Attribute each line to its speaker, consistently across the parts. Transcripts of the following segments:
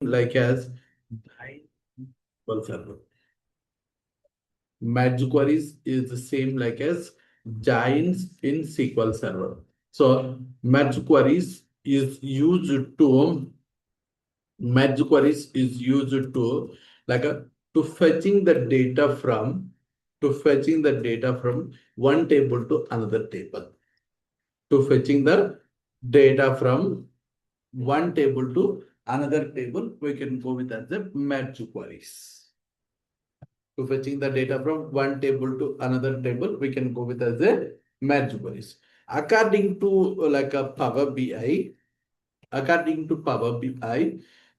Speaker 1: like as SQL Server. Merge queries is the same like as giants in SQL Server. So merge queries is used to like a to fetching the data from one table to another table. To fetching the data from one table to another table, we can go with as a merge queries. To fetching the data from one table to another table, we can go with as a merge queries. According to Power BI,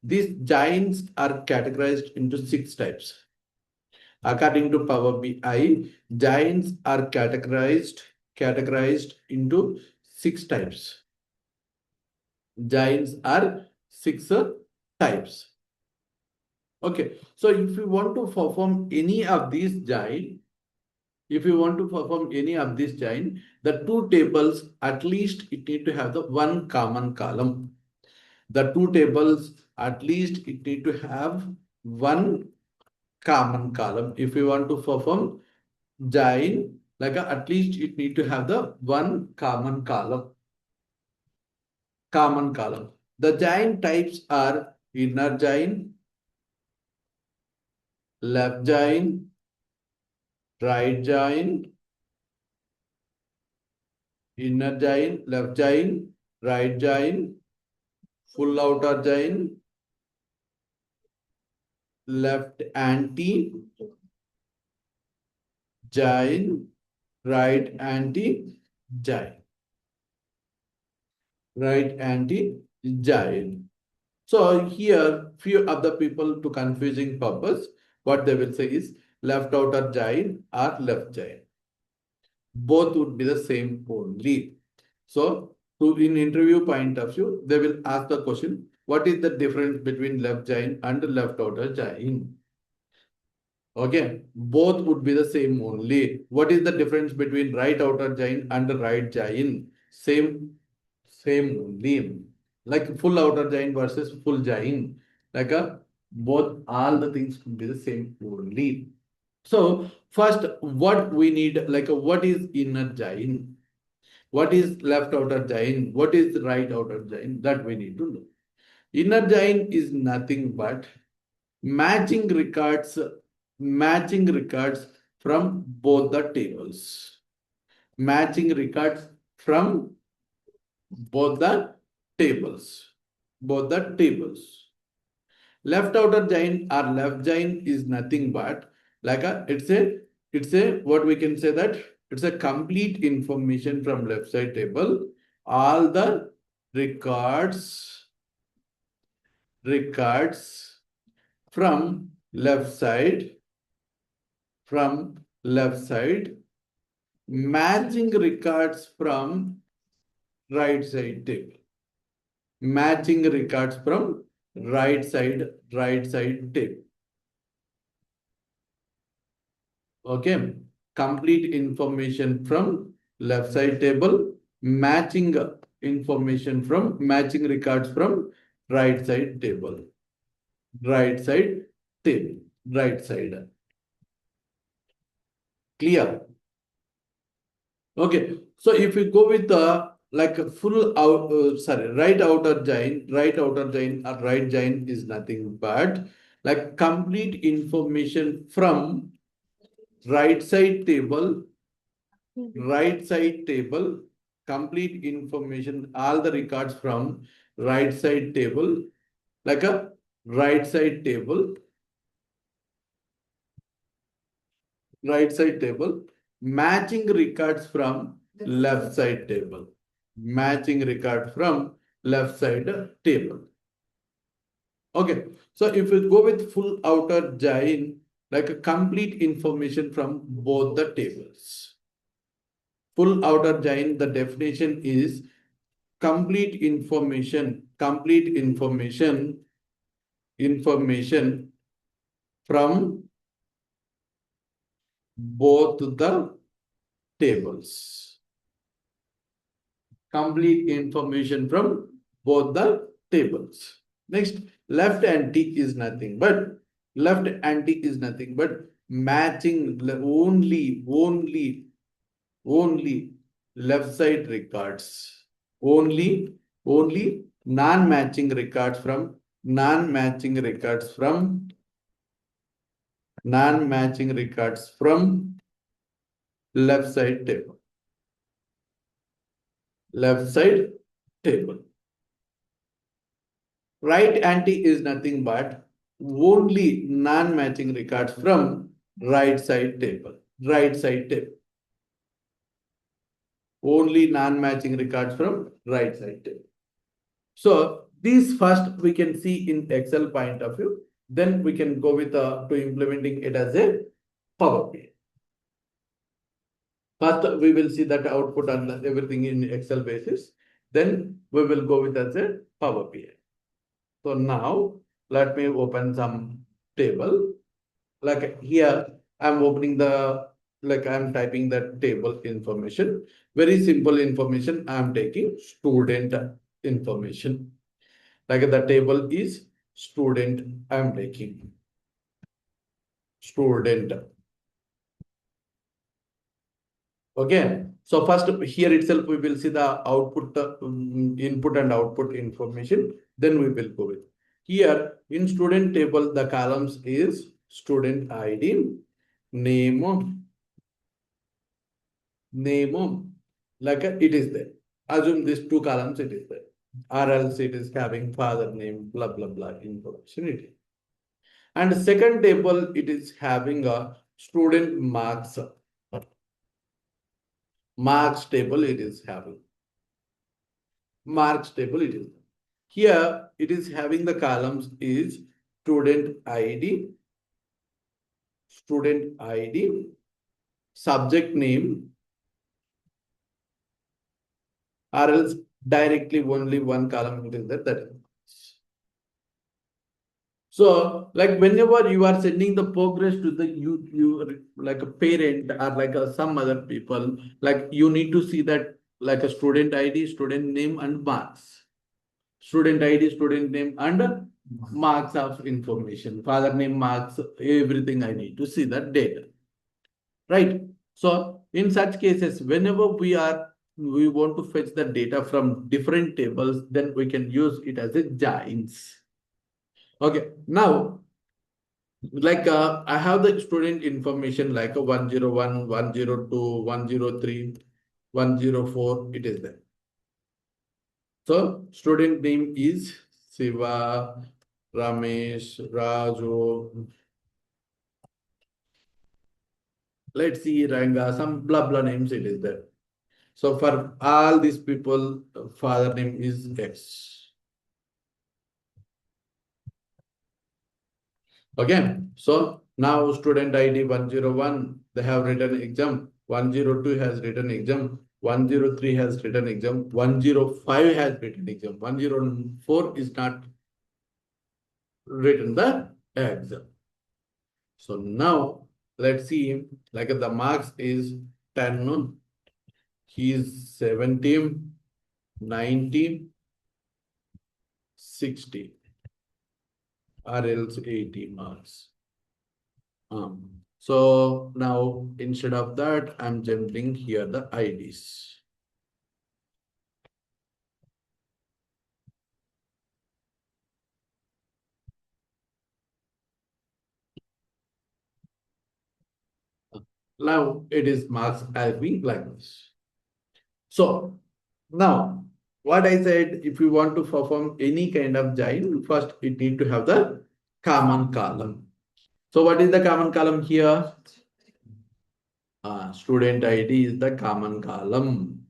Speaker 1: these giants are categorized into 6 types. According to Power BI, giants are categorized into 6 types. Giants are 6 types. Okay, so if you want to perform any of these giant, the two tables, at least it need to have the one common column. The two tables, at least it need to have one common column. If you want to perform giant, at least it need to have the one common column. The giant types are inner giant, left giant, right giant, inner giant, left giant, right giant, full outer giant, left anti giant, right anti giant, right anti giant. So here, few of the people, to confusing purpose, what they will say is left outer giant or left giant. Both would be the same only. So in interview point of view, they will ask the question, what is the difference between left giant and left outer giant? Okay, both would be the same only. What is the difference between right outer giant and right giant? Same only. Like full outer giant versus full giant. Both, all the things could be the same only. So first, what we need, what is inner giant? What is left outer giant? What is right outer giant? That we need to know. Inner giant is nothing but matching records from both the tables. Matching records from both the tables. Both the tables. Left outer giant or left giant is nothing but it's a what we can say that it's a complete information from left side table. All the records from left side matching records from right side table. Matching records from right side table. Okay, complete information from left side table, matching records from right side table. Right side table. Right side. Clear? Okay, so if you go with the right outer giant, or right giant is nothing but like complete information from right side table, complete information, all the records from right side table, like a right side table, matching records from left side table, Okay, so if we go with full outer giant, like a complete information from both the tables. Full outer giant, the definition is complete information from both the tables. Complete information from both the tables. Next, Left anti is nothing but matching only left side records. Only non-matching records from left side table. Left side table. Right anti is nothing but only non-matching records from right side table. Right side table. Only non-matching records from right side table. So these first we can see in Excel point of view. Then we can go with to implementing it as a Power BI. First, we will see that output and everything in Excel basis. Then we will go with as a Power BI. So now let me open some table. Like here, I'm opening I'm typing the table information. Very simple information. I'm taking student information. Like the table is student. I'm taking student. Okay. So first here itself we will see the output, input and output information. Then we will go with. Here in student table, the columns is student ID, name, like it is there. Assume these two columns it is there. Or else it is having father name, blah, blah, blah information it is. And second table, it is having a student marks. Marks table it is having. Marks table it is. Here it is having the columns is student ID, subject name, or else directly only one column it is there. That is. So, like whenever you are sending the progress to the you like a parent or like some other people, like you need to see that like a student ID, student name, and marks. Student ID, student name, and marks of information. Father name, marks, everything I need to see that data. Right. So in such cases, whenever we want to fetch the data from different tables, then we can use it as a joins. Okay. Now, like I have the student information like a 101, 102, 103, 104. It is there. So student name is Siva, Ramesh, Raju. Let's see Ranga, some blah blah names it is there. So for all these people, father name is X. Okay. So now student ID 101, they have written exam. 102 has written exam. 103 has written exam. 105 has written exam. 104 is not written the exam. So now let's see, like the marks is 10, he is 17, 19, 60, or else 80 marks. So now instead of that, I'm jumping here the IDs. Now it is marks as being like this. So now what I said, if you want to perform any kind of join, first it need to have the common column. So what is the common column here? Student ID is the common column.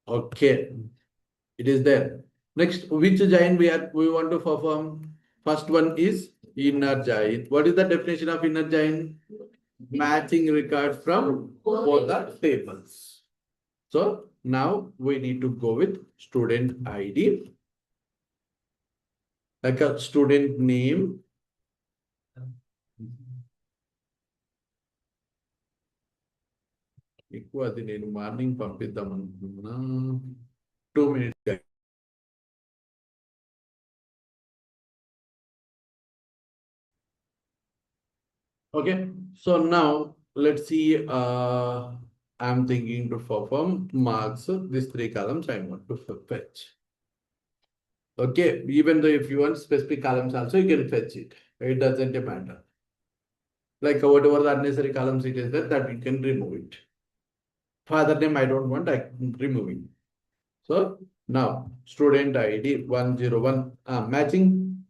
Speaker 1: Okay, it is there. Next, which join we want to perform? First one is inner join. What is the definition of inner join? Matching records from both the tables. So now we need to go with student ID, like a student name. ఎక్కువ అది నేను morning పంపిద్దాం అనుకున్నా 2 minutes Okay, so now let's see. I'm thinking to perform marks. These three columns I want to fetch. Okay, even though if you want specific columns also, you can fetch it. It doesn't matter. Like whatever the unnecessary columns it is there, that we can remove it. Father name I don't want, I'm removing. So now student ID 101 matching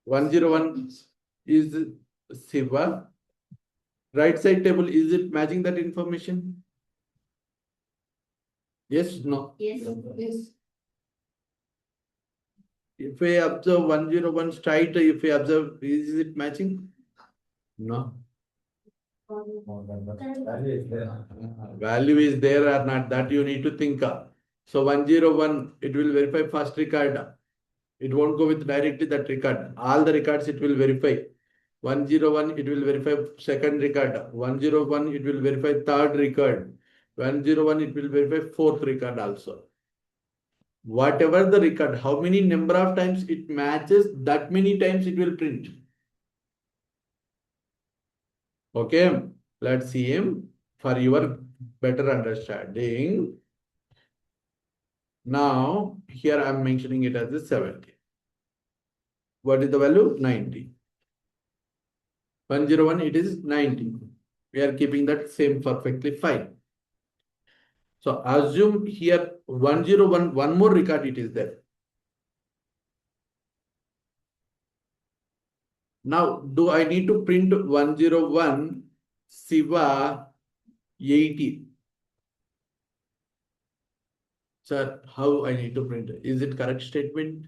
Speaker 1: 101 is Siva. Right side table, is it matching that information? Yes, no.
Speaker 2: Yes. Yes.
Speaker 1: If I observe 101 straight, if I observe, is it matching? No. Value is there or not, that you need to think of. So 101, it will verify first record. It won't go with directly that record. All the records it will verify. 101, it will verify second record. 101, it will verify third record. 101, it will verify fourth record also. Whatever the record, how many number of times it matches, that many times it will print. Okay, let's see him for your better understanding. Now, here I am mentioning it as a 70. What is the value? 90. 101, it is 90. We are keeping that same perfectly fine. So assume here 101, one more record it is there. Now, do I need to print 101 Siva 80? Sir, how I need to print it? Is it correct statement?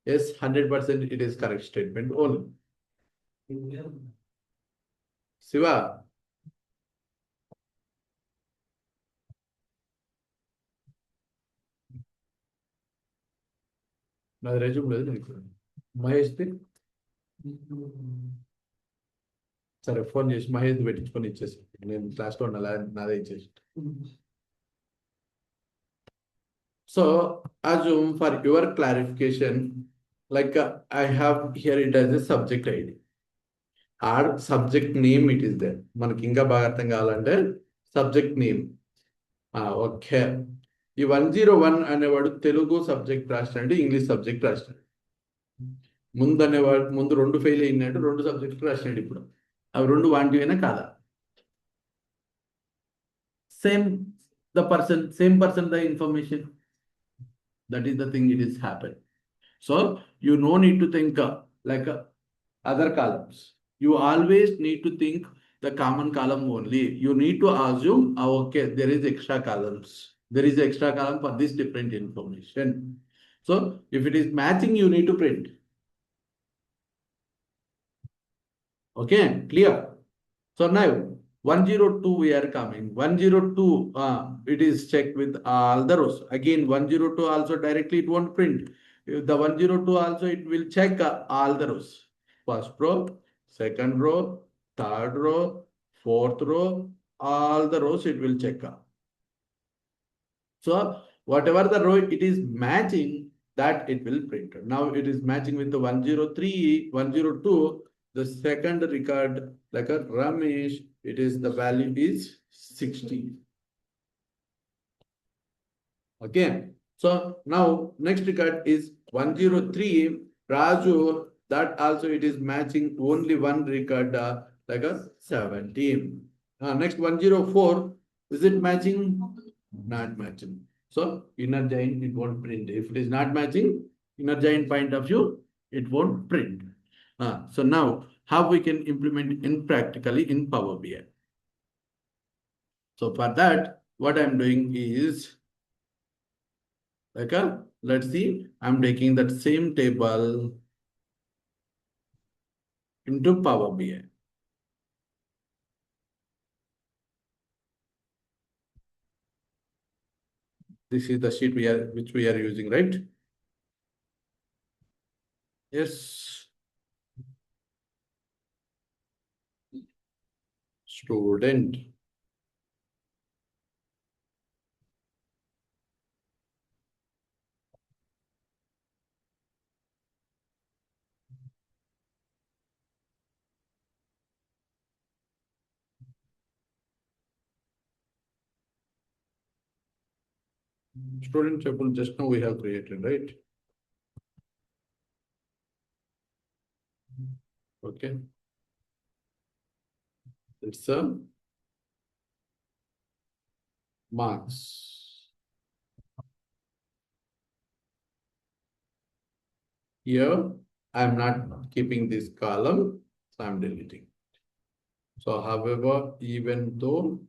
Speaker 1: Yes, 100% it is correct statement only. Siva, నా resume లేదు నీకు మహేష్ సరే phone చేసి మహేష్ పెట్టించుకొని ఇచ్చేసి నేను క్లాస్లో నాదే ఇచ్చేసి so assume for your clarification like I have here it as a subject ID or subject name it is there మనకి ఇంకా బాగా అర్థం కావాలంటే సబ్జెక్ట్ నేమ్ ఓకే ఈ 101 అనేవాడు తెలుగు సబ్జెక్ట్ రాస్తాడు ఇంగ్లీష్ సబ్జెక్ట్ రాస్తాడు ముందు అనేవాడు ముందు రెండు ఫెయిల్ అయినాడు రెండు సబ్జెక్ట్ రాసినాడు ఇప్పుడు అవి రెండు వాంటివేనా కాదా same person the information that is the thing it is happened. So you no need to think like other columns. You always need to think the common column only. You need to assume okay there is extra columns. There is extra column for this different information. So if it is matching you need to print. Okay, clear. So now 102 we are coming. 102 it is checked with all the rows. Again 102 also directly it won't print. The 102 also it will check all the rows. First row, second row, third row, fourth row, all the rows it will check. So whatever the row it is matching that it will print. Now it is matching with the 103, 102. The second record like a Ramesh, it is the value is 60. Okay. So now next record is 103 Raju. That also it is matching only one record like a 17. Next 104. Is it matching? Not matching. So inner join it won't print. If it is not matching, inner join point of view, it won't print. So now how we can implement in practically in Power BI. So for that, what I'm doing is like let's see, I'm taking that same table into Power BI. This is the sheet which we are using, right? Yes. Student. Student table just now we have created, right? Okay. It's a marks. Here, I'm not keeping this column, so I'm deleting. So however, even though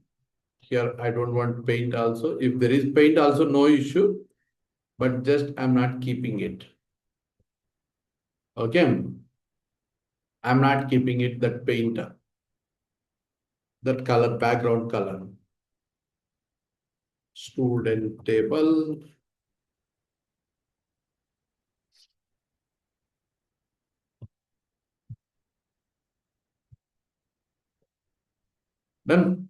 Speaker 1: here I don't want paint also, if there is paint also, no issue, but just I'm not keeping it. Okay. I'm not keeping it that paint, that color, background color. Student table. Done.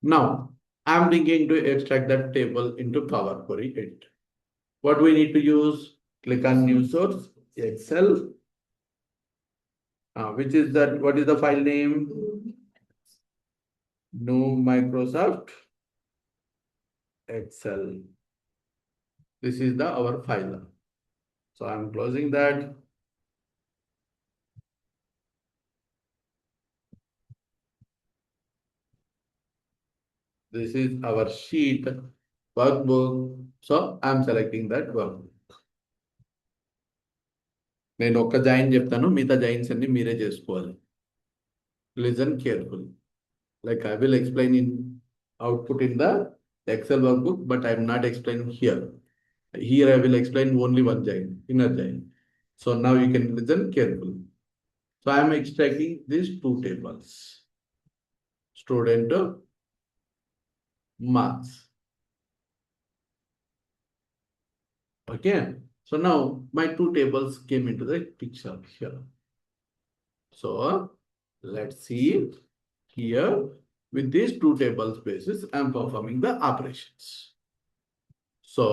Speaker 1: Now, I'm thinking to extract that table into Power Query 8. What we need to use? Click on New Source, Excel. Which is that? What is the file name? New Microsoft Excel. This is the our file. So I'm closing that. This is our sheet workbook. So I'm selecting that workbook. నేను ఒక్క join చెప్తాను మిగతా joins అన్ని మీరే చేసుకోవాలి. Listen carefully. Like I will explain in output in the Excel workbook, but I'm not explaining here. Here I will explain only one join, inner join. So now you can listen carefully. So I am extracting these two tables. Student marks. Okay. So now my two tables came into the picture here. So let's see here with these two tables basis, I'm performing the operations. So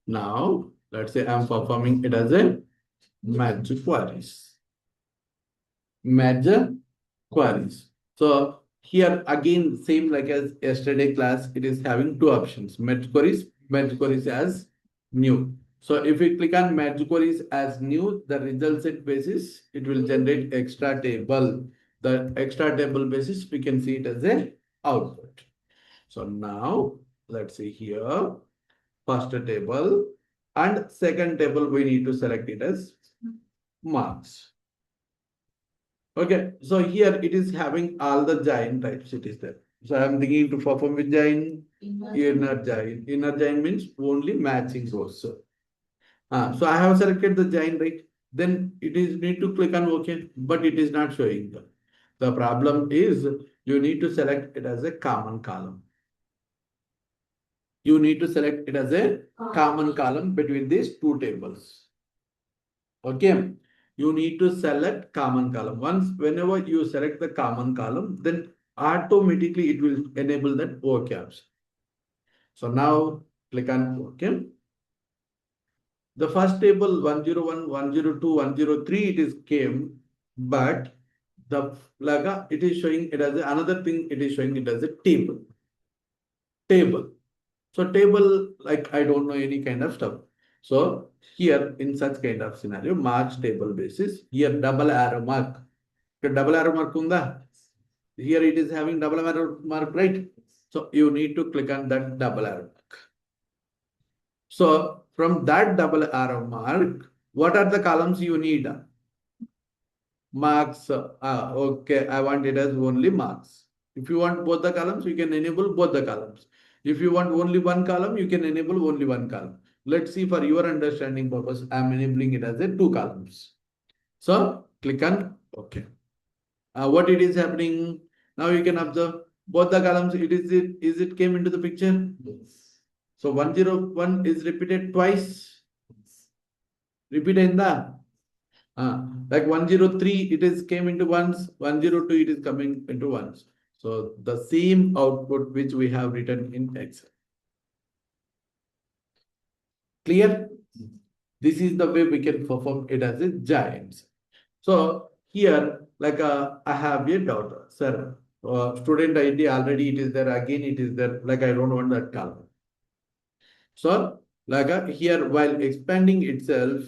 Speaker 1: now let's say I'm performing it as a merge queries. Merge queries. So here again, same like as yesterday class, it is having two options, merge queries as new. So if we click on merge queries as new, the result set basis, it will generate extra table. The extra table basis, we can see it as a output. So now let's see here, first table and second table, we need to select it as marks. Okay, so here it is having all the join types, it is there. So I'm thinking to perform with join, inner join. Inner join means only matching source. So I have selected the join, right? Then it is need to click on OK, but it is not showing. The problem is you need to select it as a common column. You need to select it as a common column between these two tables. Okay. You need to select common column. Whenever you select the common column, then automatically it will enable that OK option. So now click on OK. The first table 101, 102, 103, it is came, but the flag it is showing it as another thing, it is showing it as a table. Table. So table, like I don't know any kind of stuff. So here in such kind of scenario, marks table basis, here double arrow mark. Double arrow mark unda. Here it is having double arrow mark, right? So you need to click on that double arrow mark. So from that double arrow mark, what are the columns you need? Marks. Okay, I want it as only marks. If you want both the columns, you can enable both the columns. If you want only one column, you can enable only one column. Let's see, for your understanding purpose, I'm enabling it as a two columns. So click on OK. What it is happening now, you can observe both the columns. Is it came into the picture? Yes. So 101 is repeated twice. Repeat in the like 103, it is came into ones. 102, it is coming into ones. So the same output which we have written in Excel. Clear? This is the way we can perform it as a giant. So here, like I have a daughter, sir. Student ID already it is there. Again, it is there. Like I don't want that column. So like here, while expanding itself,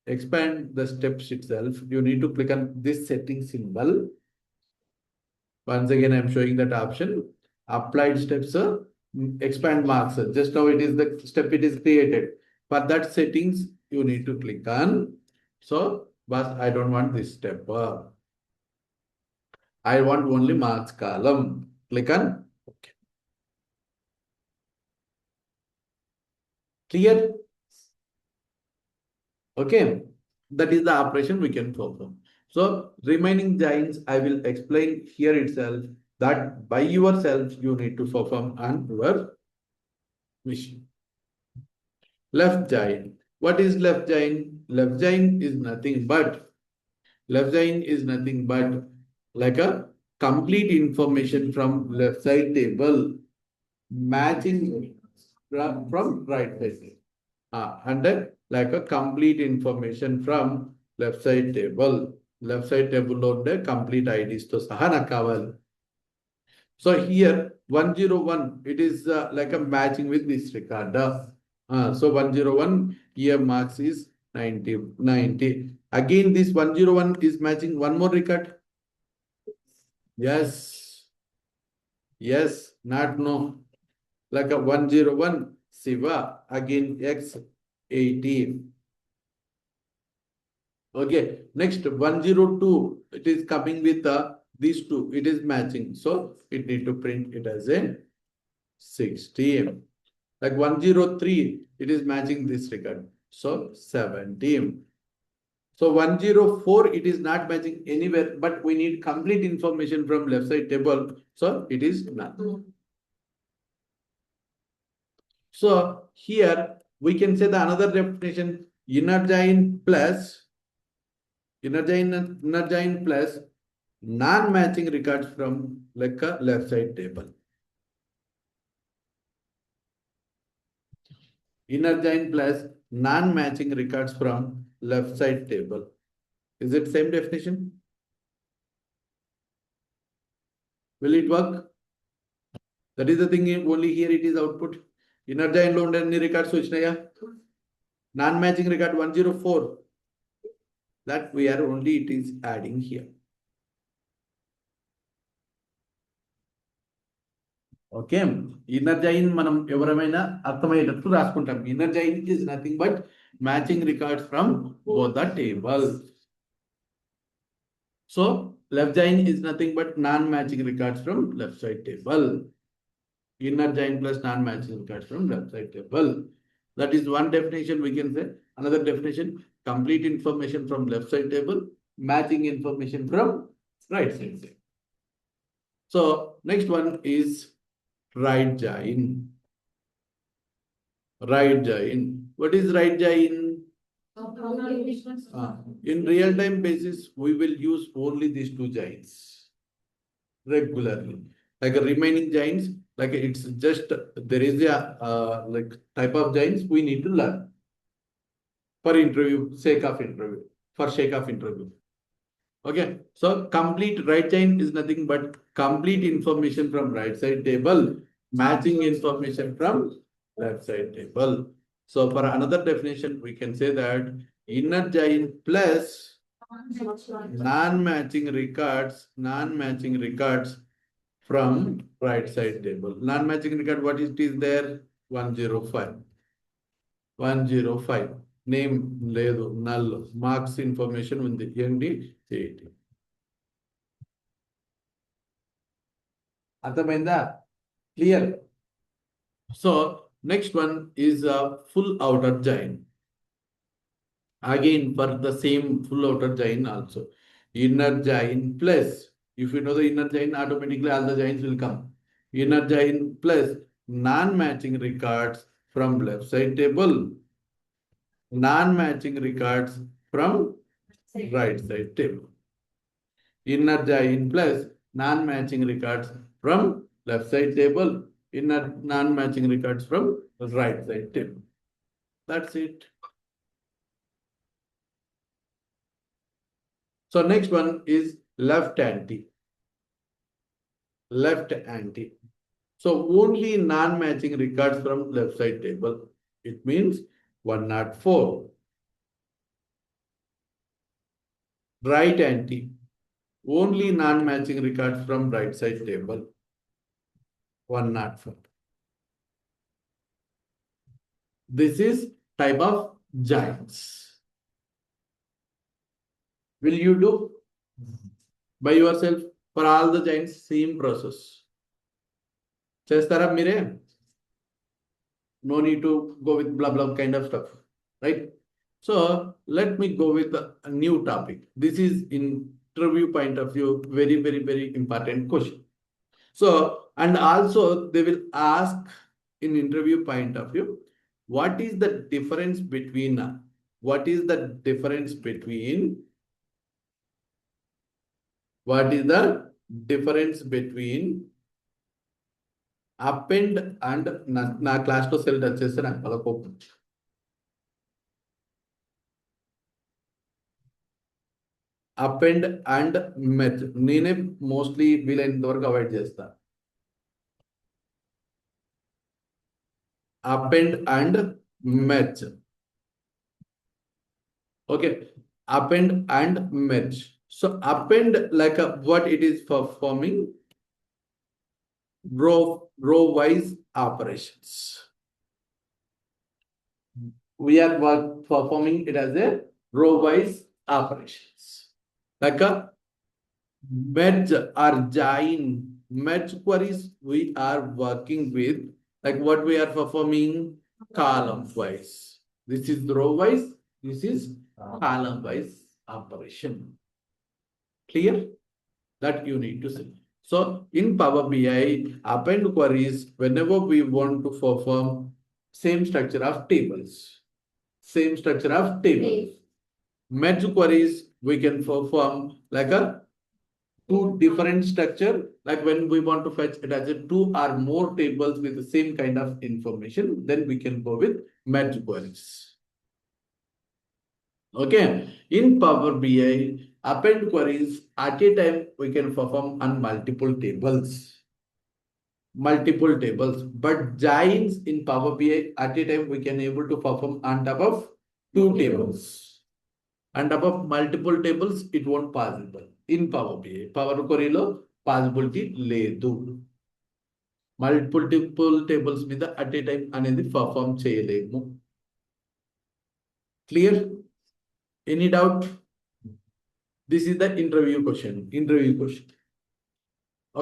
Speaker 1: expand the steps itself, you need to click on this setting symbol. Once again, I'm showing that option. Applied steps, expand marks. Just now it is the step it is created. For that settings, you need to click on. So, but I don't want this step. I want only marks column. Click on. Okay. Clear? Okay. That is the operation we can perform. So, remaining giants, I will explain here itself that by yourself, you need to perform on your machine. Left giant. What is left giant? Left giant is nothing but like a complete information from left side table matching from right side. And then like a complete information from left side table. Left side table load complete IDs to sahana kaval. So here 101, it is like a matching with this record. So 101 here marks is 90. Again, this 101 is matching one more record. Yes. Yes, not no. Like a 101 Siva, again X 80. Okay, next 102, it is coming with these two, it is matching. So it need to print it as a 60. Like 103, it is matching this record. So 70. So 104, it is not matching anywhere, but we need complete information from left side table. So it is not. So here we can say the another definition, inner join plus non-matching records from like a left side table. Inner join plus non-matching records from left side table. Is it same definition? Will it work? That is the thing, only here it is output. Inner join load any records vachinaya. Non-matching record 104. That we are only it is adding here. Okay. Inner join manam evaramayna arthamayetattu raskuntam. Inner join is nothing but matching records from both the tables. So left join is nothing but non-matching records from left side table. Inner join plus non-matching records from left side table. That is one definition we can say. Another definition, complete information from left side table, matching information from right side table. So next one is right join. Right join. What is right join? In real time basis, we will use only these two joins regularly. Like a remaining joins, like it's just there is a like type of joins we need to learn for interview, sake of interview, for sake of interview. Okay, so complete right join is nothing but complete information from right side table, matching information from left side table. So for another definition, we can say that inner join plus non-matching records from right side table. Non-matching record, what it is there? 105. 105. Name లేదు null. Marks information ఉంది. ఏంటి 80. అర్థమైందా? Clear? So next one is a full outer join. Again for the same full outer join also. Inner join plus, if you know the inner join, automatically all the joins will come. Inner join plus non-matching records from left side table, non-matching records from right side table. Inner join plus non-matching records from left side table, inner non-matching records from right side table. That's it. So next one is left anti. Left anti. So only non-matching records from left side table. It means 104. Right anti. Only non-matching records from right side table. 104. This is type of giants. Will you do by yourself for all the giants same process? చేస్తారా మీరే? No need to go with blah blah kind of stuff, right? So let me go with a new topic. This is in interview point of view, very important question. So, and also they will ask in interview point of view, what is the difference between what is the difference between what is the difference between append and నా class లో cell touch చేస్తే నాకు అలా కోపం. Append and merge నేనే mostly వీలైనంత వరకు avoid చేస్తా. Append and merge. Okay, append and merge. So append like what it is performing row wise operations. We are performing it as a row wise operations. Like a merge or join merge queries, we are working with like what we are performing column wise. This is row wise, this is column wise operation. Clear? That you need to see. So in Power BI, append queries, whenever we want to perform same structure of tables, same structure of tables. Merge queries, we can perform like a two different structure. Like when we want to fetch it as a two or more tables with the same kind of information, then we can go with merge queries. Okay, in Power BI, append queries at a time we can perform on multiple tables. But joins in Power BI at a time we can able to perform on top of two tables. And above multiple tables, it won't possible in Power BI. Power Query lo possibility ledu. Multiple tables మీద at a time అనేది perform చేయలేము. Clear? Any doubt? This is the interview question.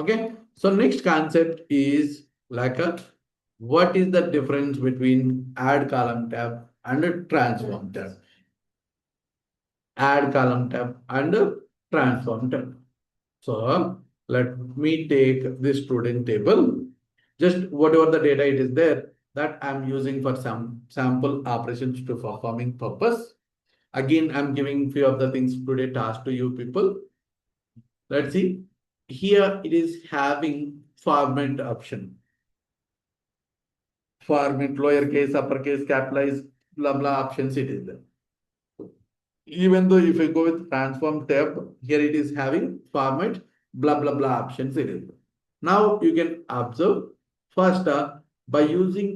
Speaker 1: Okay. So next concept is like a what is the difference between add column tab and a transform tab? Add column tab and transform tab. So let me take this student table. Just whatever the data it is there that I'm using for some sample operations to performing purpose. Again, I'm giving few of the things today task to you people. Let's see. Here it is having format option. Format, lowercase, uppercase, capitalize, blah blah options it is there. Even though if I go with transform tab, here it is having format, blah blah blah options it is. Now you can observe first by using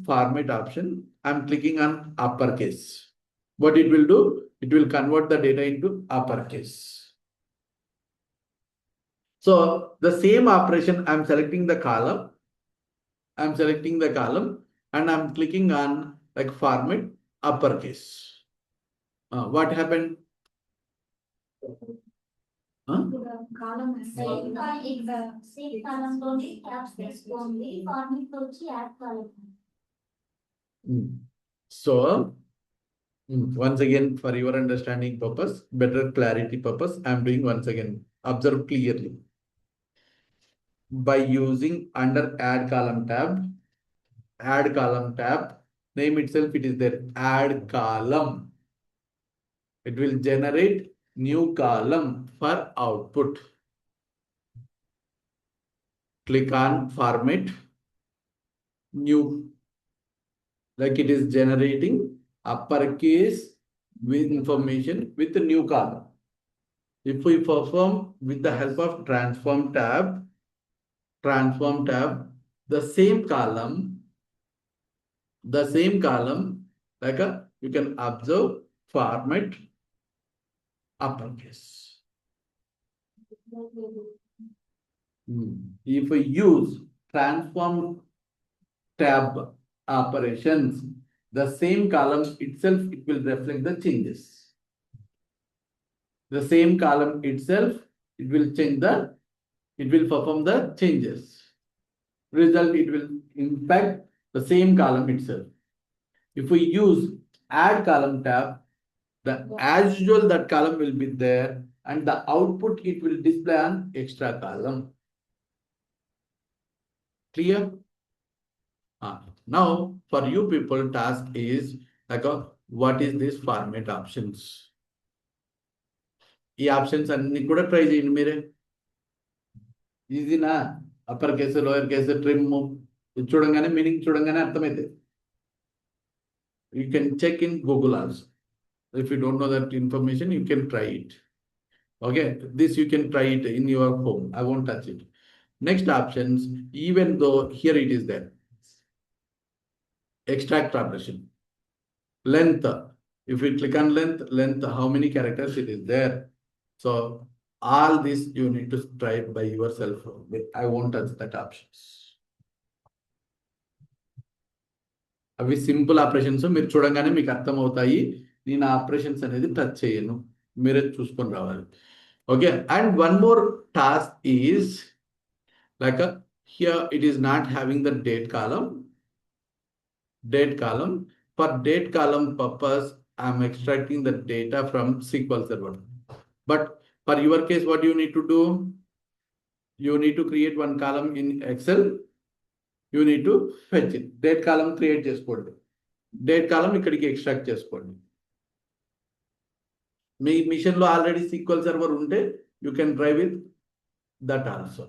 Speaker 1: format option, I'm clicking on uppercase. What it will do? It will convert the data into uppercase. So the same operation, I'm selecting the column and I'm clicking on like format uppercase. What happened?
Speaker 2: Column same column only tabs only format వచ్చి add column.
Speaker 1: So once again, for your understanding purpose, better clarity purpose, I'm doing once again. Observe clearly. By using under add column tab, name itself it is there, add column. It will generate new column for output. Click on format, new, like it is generating uppercase with information with the new column. If we perform with the help of transform tab, transform tab, the same column, like you can observe format uppercase. If we use transform tab operations, the same column itself, it will reflect the changes. The same column itself, it will perform the changes. Result, it will impact the same column itself. If we use add column tab, as usual that column will be there and the output it will display on extra column. Clear? Now for you people task is like what is this format options? ఈ options అన్ని కూడా try చేయండి మీరే. ఈజీనా? Upper case, lower case, trim చూడంగానే meaning చూడంగానే అర్థమైతే. You can check in Google also. If you don't know that information, you can try it. Okay, this you can try it in your home. I won't touch it. Next options, even though here it is there. Extract operation. Length. If we click on length, how many characters it is there. So all this you need to try by yourself. I won't touch that options. అవి simple operations మీరు చూడంగానే మీకు అర్థమవుతాయి. నేను operations అనేది touch చేయను, మీరే చూసుకొని రావాలి. Okay, and one more task is like here it is not having the date column. For date column purpose, I am extracting the data from SQL server. But for your case, what you need to do? You need to create one column in Excel. You need to fetch it. Date column create చేసుకోండి. Date column ఇక్కడికి extract చేసుకోండి. మీ machine లో already SQL server ఉంటే you can try with that also.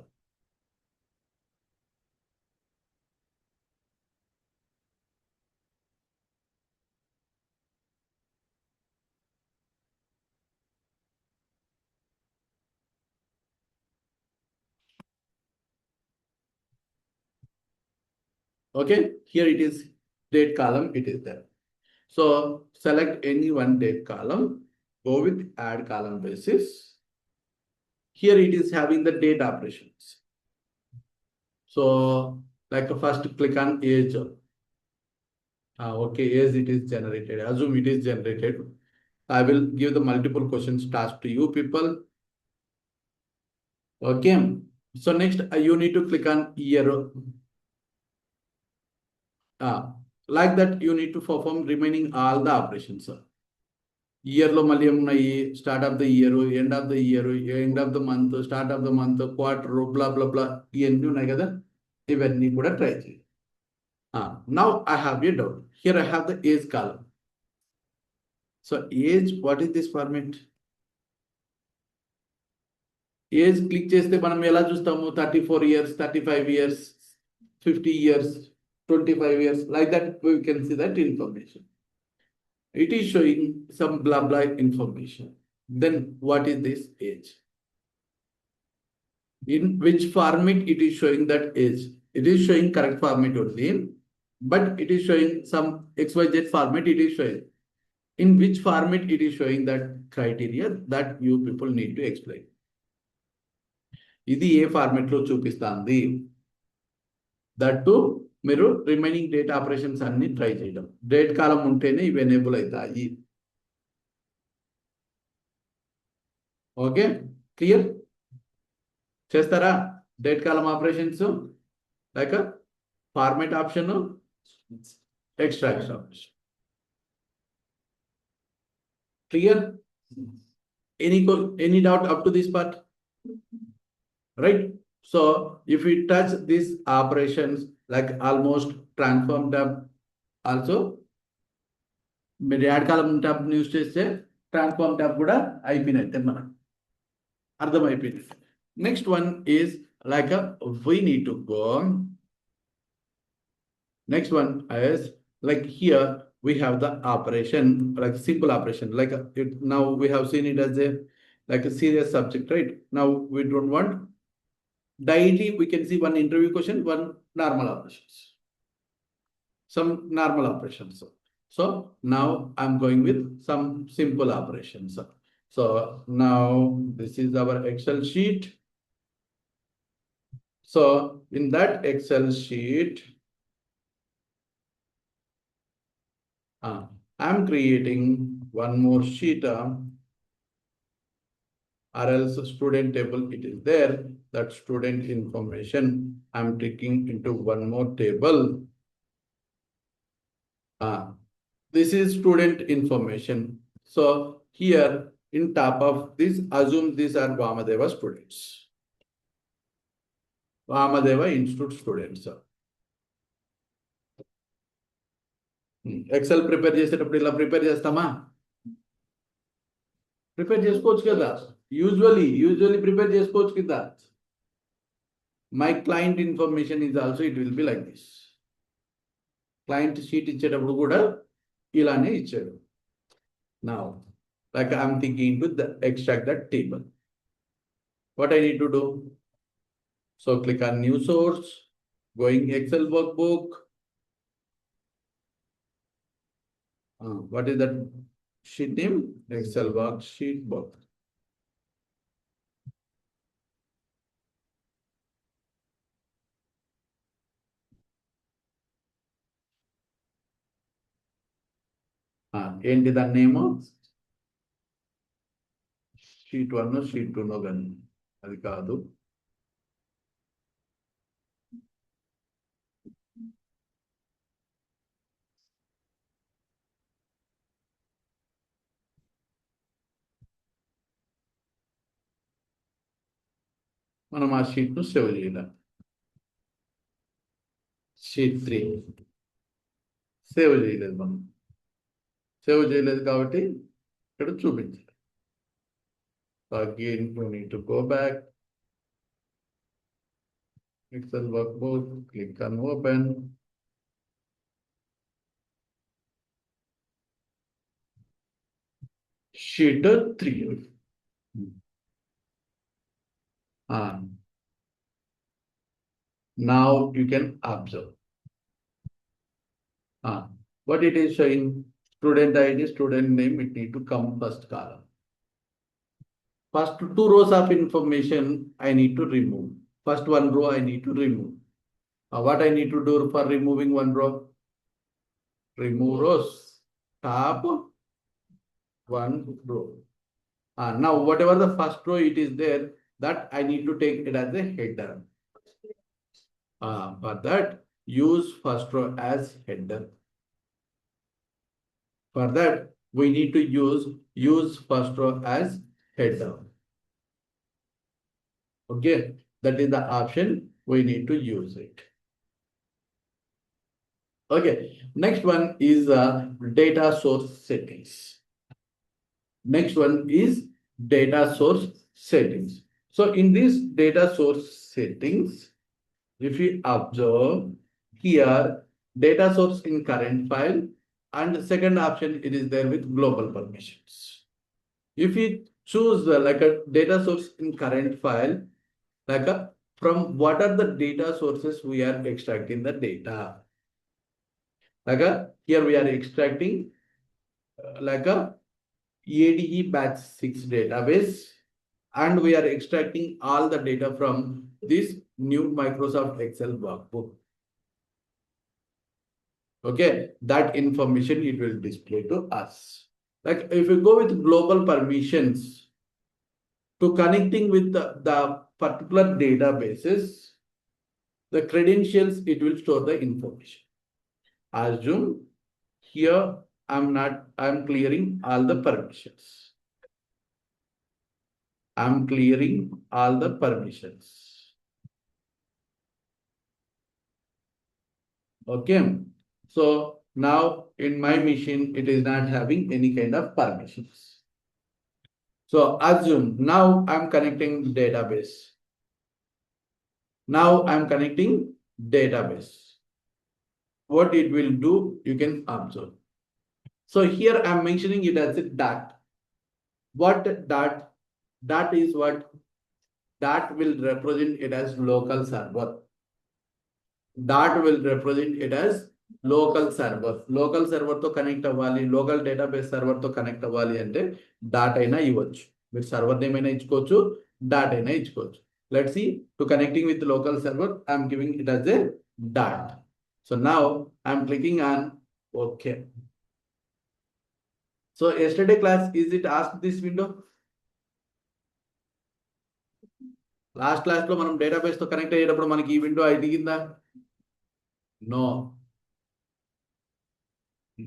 Speaker 1: Okay, here it is date column, it is there. So select any one date column, go with add column basis. Here it is having the date operations. So like first click on age. Okay, age it is generated. Assume it is generated. I will give the multiple questions task to you people. Okay, so next you need to click on year. Like that you need to perform remaining all the operations. Year lo mali ఉన్నాయి, start of the year, end of the year, end of the month, start of the month, quarter, blah blah blah, ఇవన్నీ ఉన్నాయి కదా, ఇవన్నీ కూడా try చేయండి. Now I have a doubt. Here I have the age column. So age, what is this format? Age click చేస్తే మనం ఎలా చూస్తాము? 34 years, 35 years, 50 years, 25 years, like that we can see that information. It is showing some blah blah information. Then what is this age? In which format it is showing that age? It is showing correct format only, but it is showing some XYZ format it is showing. In which format it is showing that criteria that you people need to explain. ఇది ఏ format లో చూపిస్తుంది? That too మీరు remaining data operations అన్ని try చేయడం. Date column ఉంటేనే ఇవి enable అవుతాయి. Okay, clear? చేస్తారా date column operations? Like format option, extraction operation. Clear? Any doubt up to this part? Right? So if we touch these operations like almost transform tab also, మీరు add కాలం tab use చేస్తే transform tab కూడా అయిపోయినట్టే, మనకు అర్థమైపోయింది. Next one is like we need to go. Next one is like here we have the operation, like simple operation, like now we have seen it as a like a serious subject, right? Now we don't want daily we can see one interview question, one normal operations. Some normal operations. So now I'm going with some simple operations. So now this is our Excel sheet. So in that Excel sheet, I'm creating one more sheet, or else student table, it is there, that student information, I'm taking into one more table. This is student information. So here in top of this, assume these are Vamadeva students. Vamadeva Institute students. Excel prepare చేసేటప్పుడు ఇలా prepare చేస్తామా? Prepare చేసుకోవచ్చు కదా, usually prepare చేసుకోవచ్చు కదా. My client information is also it will be like this. Client sheet ఇచ్చేటప్పుడు కూడా ఇలానే ఇచ్చాడు. Now like I'm thinking to extract that table. What I need to do? So click on new source, going Excel workbook. What is that sheet name? Excel worksheet book. ఏంటి దాని name? Sheet 1 sheet 2 కానీ అది కాదు. మనం ఆ షీట్ను save చేయాలి. Sheet 3 save చేయలేదు, మనం సేవ్ చేయలేదు కాబట్టి ఇక్కడ చూపించాలి. Again, we need to go back. Excel workbook, click on open. Sheet 3. Now you can observe. What it is showing? Student ID, student name, it need to come first column. First 2 rows of information I need to remove. First 1 row I need to remove. What I need to do for removing 1 row? Remove rows. Top 1 row. Now whatever the first row it is there, that I need to take it as a header. For that, use first row as header. For that, we need to use first row as header. Okay, that is the option, we need to use it. Okay, next one is data source settings. Next one is data source settings. So in this data source settings, if you observe here, data source in current file, and the second option, it is there with global permissions. If you choose like a data source in current file, like from what are the data sources we are extracting the data. Like here we are extracting like a ADE batch 6 database, and we are extracting all the data from this new Microsoft Excel workbook. Okay, that information it will display to us. Like if you go with global permissions to connecting with the particular databases, the credentials, it will store the information. Assume here I'm clearing all the permissions. I'm clearing all the permissions. Okay. So now in my machine, it is not having any kind of permissions. So assume now I'm connecting database. Now I'm connecting database. What it will do, you can observe. So here I'm mentioning it as a dot. What dot? Dot is what? that will represent it as local server. That will represent it as local server. Local server తో connect అవ్వాలి, local database server తో connect అవ్వాలి అంటే dot అయినా ఇవ్వచ్చు. మీరు server name అయినా ఇచ్చుకోవచ్చు, డాట్ అయినా ఇచ్చుకోవచ్చు. Let's see to connecting with local server I'm giving it as a dot. So now I'm clicking on OK. So yesterday class, is it asked this window? Last class లో మనం database తో connect అయ్యేటప్పుడు మనకి ఈ window అడిగిందా? No.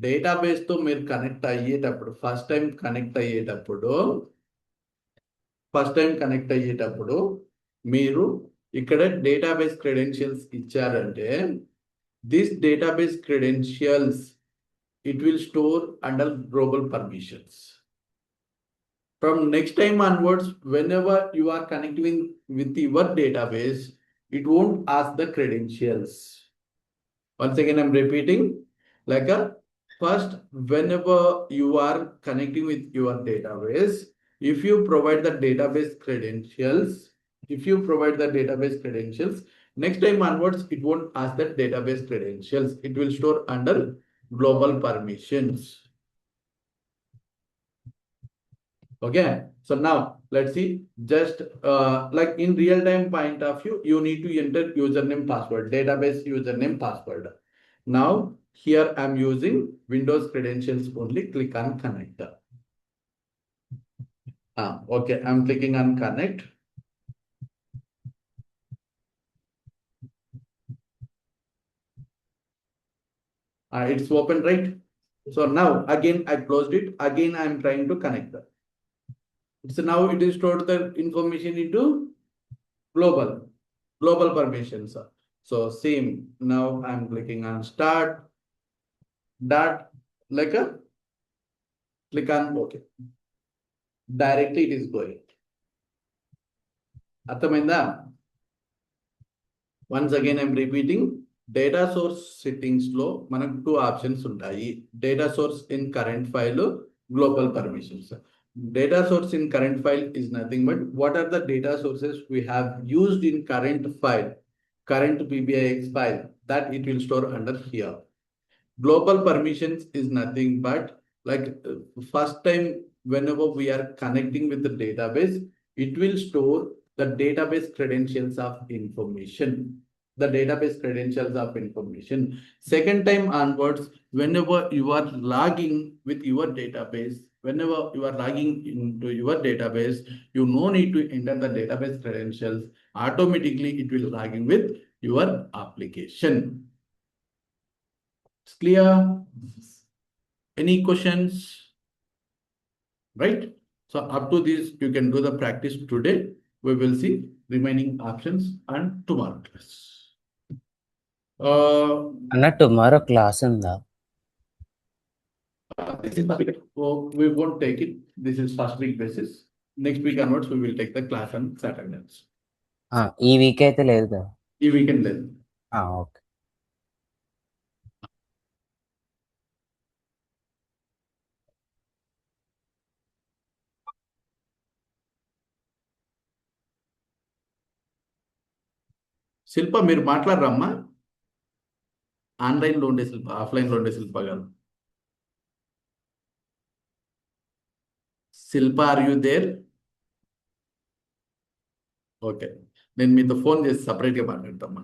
Speaker 1: Database తో మీరు connect అయ్యేటప్పుడు first time connect అయ్యేటప్పుడు మీరు ఇక్కడ డేటాబేస్ క్రెడెన్షియల్స్ ఇచ్చారంటే this database credentials it will store under global permissions. From next time onwards, whenever you are connecting with your database, it won't ask the credentials. Once again, I'm repeating, like first, whenever you are connecting with your database, if you provide the database credentials, next time onwards, it won't ask the database credentials. It will store under global permissions. Okay, so now let's see, just like in real time point of view, you need to enter username password, database username password. Now here I'm using Windows credentials only. Click on connect. Okay, I'm clicking on connect. It's open, right? So now again I closed it, again I'm trying to connect. So now it is stored the information into global permissions. So same, now I'm clicking on start, that like a click on OK. Directly it is going. అర్థమైందా? Once again I'm repeating, data source settings లో మనకు 2 options ఉంటాయి. Data source in current file, global permissions. Data source in current file is nothing but what are the data sources we have used in current file, current PBIX file, that it will store under here. Global permissions is nothing but like first time whenever we are connecting with the database, it will store the database credentials of information. Second time onwards, whenever you are logging with your database, whenever you are logging into your database, you no need to enter the database credentials. Automatically, it will logging with your application. It's clear? Any questions? Right? So up to this, you can do the practice today. We will see remaining options and tomorrow class.
Speaker 3: అన్న tomorrow class ఉందా?
Speaker 1: This is first week. Oh, we won't take it. This is first week basis. Next week onwards, we will take the class on Saturdays.
Speaker 3: ఈ week అయితే లేదు కదా?
Speaker 1: ఈ weekend లేదు.
Speaker 3: Okay.
Speaker 1: శిల్ప మీరు మాట్లాడరమ్మా? ఆన్లైన్లో ఉండే శిల్ప, ఆఫ్లైన్లో ఉండే శిల్ప గారు. శిల్ప, ఆర్ యూ దేర్? ఓకే, నేను మీతో ఫోన్ చేసి సపరేట్గా మాట్లాడతామ్మా.